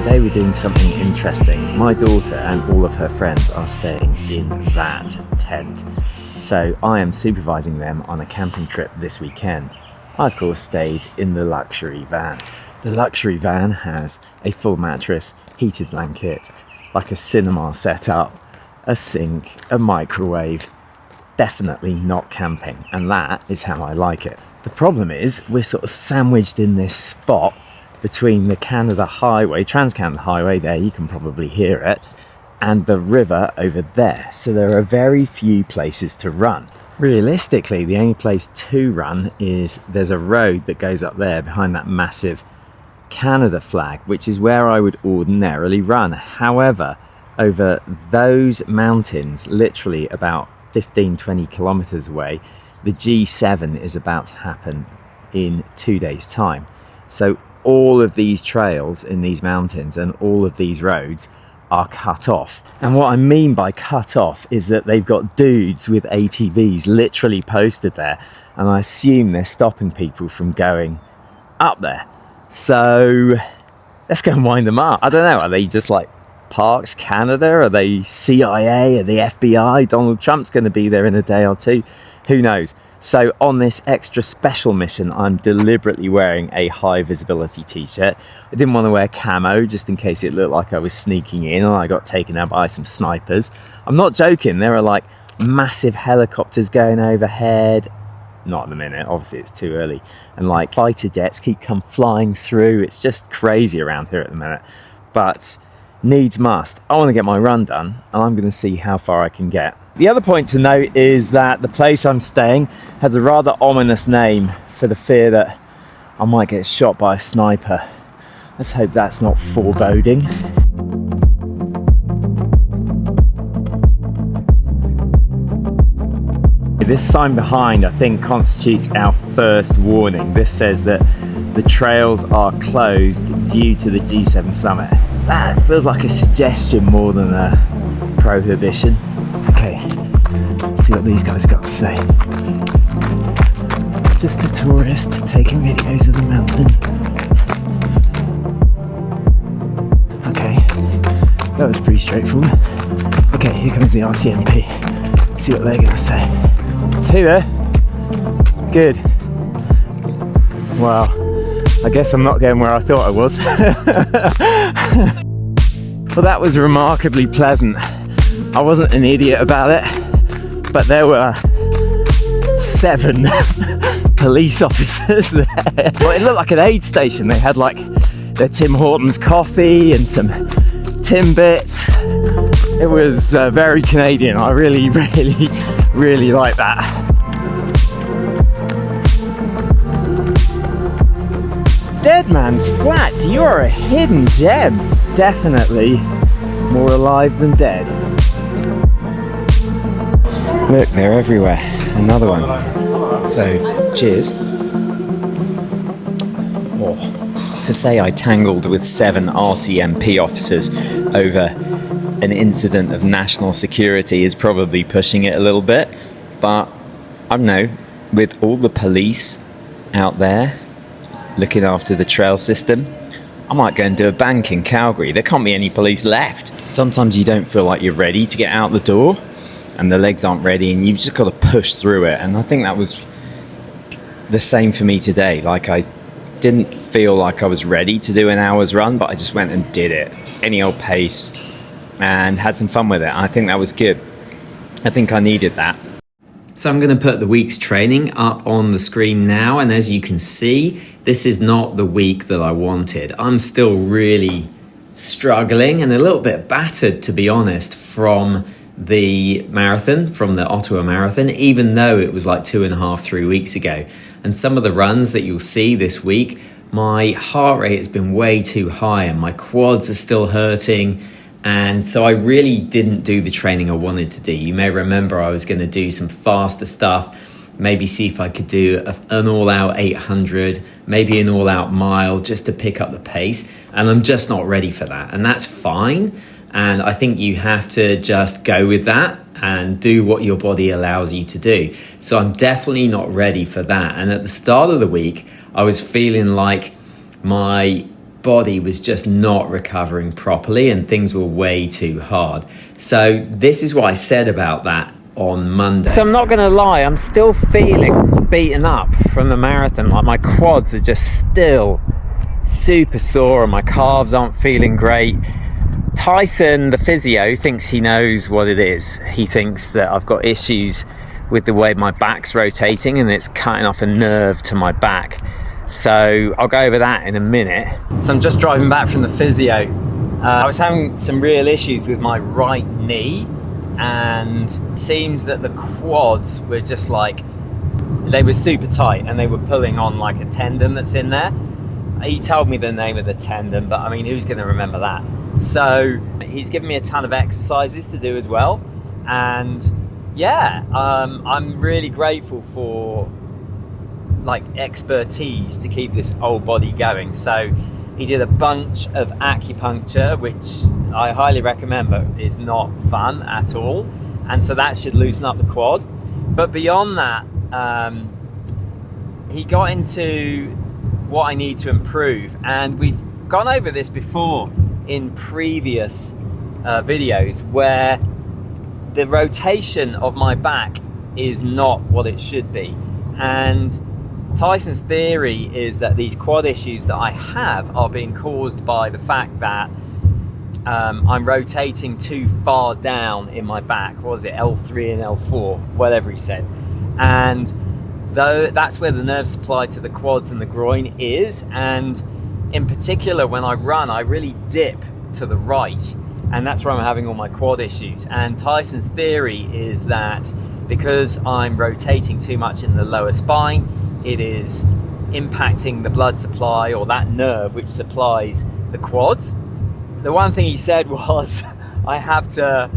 today we're doing something interesting. My daughter and all of her friends are staying in that tent. So I am supervising them on a camping trip this weekend. I, of course, stayed in the luxury van. The luxury van has a full mattress, heated blanket, like a cinema setup, a sink, a microwave. Definitely not camping, and that is how I like it. The problem is we're sort of sandwiched in this spot between the Canada Highway, Trans-Canada Highway there, you can probably hear it, and the river over there. So there are very few places to run. Realistically, the only place to run is there's a road that goes up there behind that massive Canada flag, which is where I would ordinarily run. However, over those mountains, literally about 15-20 kilometers away, the G7 is about to happen in 2 days' time. So all of these trails in these mountains and all of these roads are cut off. And what I mean by cut off is that they've got dudes with ATVs literally posted there, and I assume they're stopping people from going up there. So let's go and wind them up. I don't know, are they just like Parks Canada? Are they CIA? Are they FBI? Donald Trump's going to be there in a day or two. Who knows? So on this extra special mission, I'm deliberately wearing a high visibility t-shirt. I didn't want to wear camo just in case it looked like I was sneaking in and I got taken out by some snipers. I'm not joking. There are like massive helicopters going overhead. Not at the minute, obviously it's too early. And like fighter jets come flying through. It's just crazy around here at the minute. But needs must. I want to get my run done, and I'm going to see how far I can get. The other point to note is that the place I'm staying has a rather ominous name for the fear that I might get shot by a sniper. Let's hope that's not foreboding. This sign behind, I think, constitutes our first warning. This says that the trails are closed due to the G7 summit. That feels like a suggestion more than a prohibition. Okay, let's see what these guys got to say. Just a tourist taking videos of the mountain. Okay, that was pretty straightforward. Okay, here comes the RCMP. Let's see what they're going to say. Hey there. Good. Wow. I guess I'm not going where I thought I was. Well, that was remarkably pleasant. I wasn't an idiot about it, but there were 7 police officers there. Well, it looked like an aid station. They had like their Tim Hortons coffee and some Timbits. It was very Canadian. I really like that. Dead Man's Flats, you're a hidden gem. Definitely more alive than dead. Look, they're everywhere. Another one. So, cheers. Oh. To say I tangled with 7 RCMP officers over an incident of national security is probably pushing it a little bit, but I don't know, with all the police out there looking after the trail system, I might go and do a bank in Calgary. There can't be any police left. Sometimes you don't feel like you're ready to get out the door and the legs aren't ready and you've just got to push through it, and I think that was the same for me today. Like, I didn't feel like I was ready to do an hour's run, but I just went and did it, any old pace, and had some fun with it. I think that was good. I think I needed that. So I'm going to put the week's training up on the screen now, and as you can see, this is not the week that I wanted. I'm still really struggling and a little bit battered, to be honest, from the marathon, from the Ottawa Marathon, even though it was like 2.5-3 weeks ago. And some of the runs that you'll see this week, my heart rate has been way too high and my quads are still hurting. And so I really didn't do the training I wanted to do. You may remember I was going to do some faster stuff, maybe see if I could do an all-out 800, maybe an all-out mile just to pick up the pace. And I'm just not ready for that. And that's fine. And I think you have to just go with that and do what your body allows you to do. So I'm definitely not ready for that. And at the start of the week, I was feeling like my body was just not recovering properly and things were way too hard. So this is what I said about that on Monday. So I'm not going to lie, I'm still feeling beaten up from the marathon. Like my quads are just still super sore and my calves aren't feeling great. Tyson, the physio, thinks he knows what it is. He thinks that I've got issues with the way my back's rotating and it's cutting off a nerve to my back. So I'll go over that in a minute. So I'm just driving back from the physio. I was having some real issues with my right knee, and it seems that the quads were just like, they were super tight and they were pulling on like a tendon that's in there. He told me the name of the tendon, but I mean, who's going to remember that? So he's given me a ton of exercises to do as well. And yeah, I'm really grateful for like expertise to keep this old body going. So he did a bunch of acupuncture, which I highly recommend, but is not fun at all. And so that should loosen up the quad. But beyond that, he got into what I need to improve. And we've gone over this before in previous videos, where the rotation of my back is not what it should be. And Tyson's theory is that these quad issues that I have are being caused by the fact that I'm rotating too far down in my back. What is it, L3 and L4, whatever he said. And though that's where the nerve supply to the quads and the groin is, and in particular when I run, I really dip to the right, and that's where I'm having all my quad issues. And Tyson's theory is that because I'm rotating too much in the lower spine, it is impacting the blood supply, or that nerve which supplies the quads. The one thing he said was I have to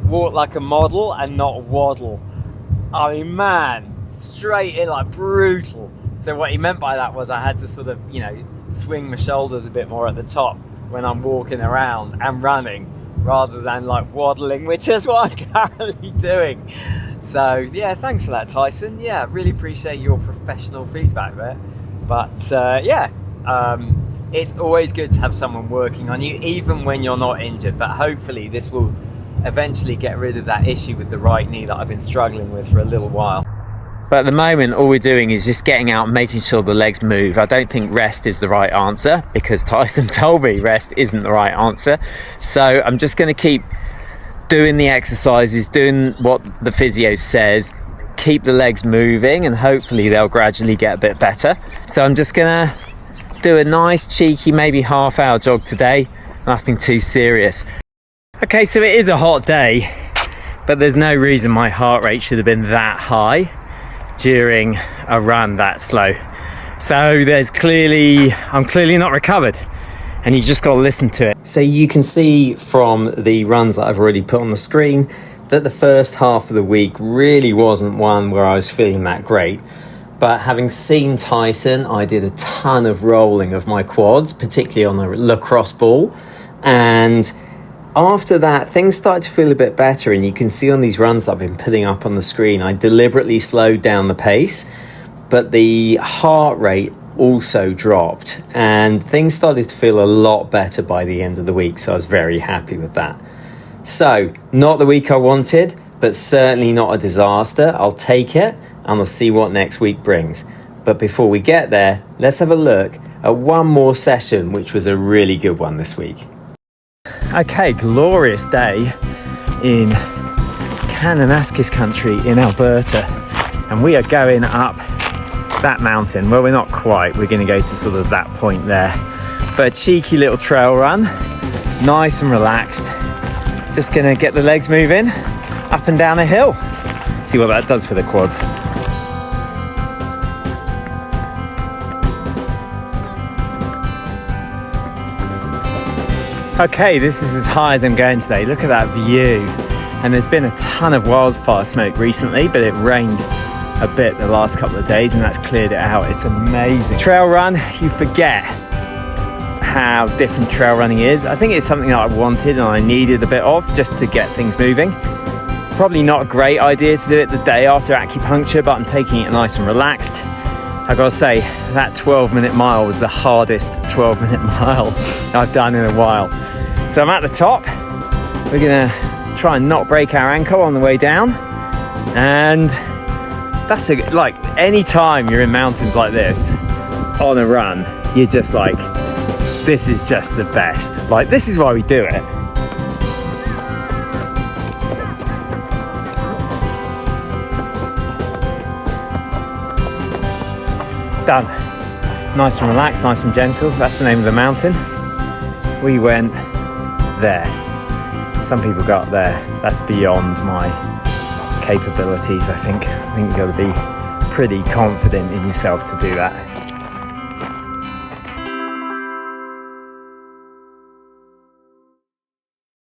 walk like a model and not waddle. I mean, man, straight in, like brutal. So what he meant by that was I had to sort of, you know, swing my shoulders a bit more at the top when I'm walking around and running, rather than like waddling, which is what I'm currently doing. So yeah, thanks for that, Tyson. Yeah, really appreciate your professional feedback there. But it's always good to have someone working on you, even when you're not injured. But hopefully this will eventually get rid of that issue with the right knee that I've been struggling with for a little while. But at the moment, all we're doing is just getting out and making sure the legs move. I don't think rest is the right answer, because Tyson told me rest isn't the right answer. So I'm just going to keep doing the exercises, doing what the physio says, keep the legs moving, and hopefully they'll gradually get a bit better. So I'm just going to do a nice cheeky, maybe half-hour jog today. Nothing too serious. Okay, so it is a hot day, but there's no reason my heart rate should have been that high during a run that slow. So I'm clearly not recovered, and you just got to listen to it. So you can see from the runs that I've already put on the screen that the first half of the week really wasn't one where I was feeling that great. But having seen Tyson, I did a ton of rolling of my quads, particularly on the lacrosse ball, and after that, things started to feel a bit better, and you can see on these runs that I've been putting up on the screen, I deliberately slowed down the pace, but the heart rate also dropped, and things started to feel a lot better by the end of the week, so I was very happy with that. So, not the week I wanted, but certainly not a disaster. I'll take it, and I'll see what next week brings. But before we get there, let's have a look at one more session, which was a really good one this week. Okay, glorious day in Kananaskis country in Alberta, and we are going up that mountain. Well, we're not quite, we're going to go to sort of that point there, but a cheeky little trail run, nice and relaxed. Just going to get the legs moving up and down a hill, see what that does for the quads. Okay, this is as high as I'm going today. Look at that view. And there's been a ton of wildfire smoke recently, but it rained a bit the last couple of days and that's cleared it out. It's amazing. Trail run, you forget how different trail running is. I think it's something that I wanted and I needed a bit of just to get things moving. Probably not a great idea to do it the day after acupuncture, but I'm taking it nice and relaxed. I gotta say, that 12-minute mile was the hardest 12-minute mile I've done in a while. So I'm at the top. We're gonna try and not break our ankle on the way down. And that's like any time you're in mountains like this on a run, you're just like, this is just the best. Like, this is why we do it. Done. Nice and relaxed, nice and gentle. That's the name of the mountain. We went there. Some people go up there. That's beyond my capabilities, I think. I think you've got to be pretty confident in yourself to do that.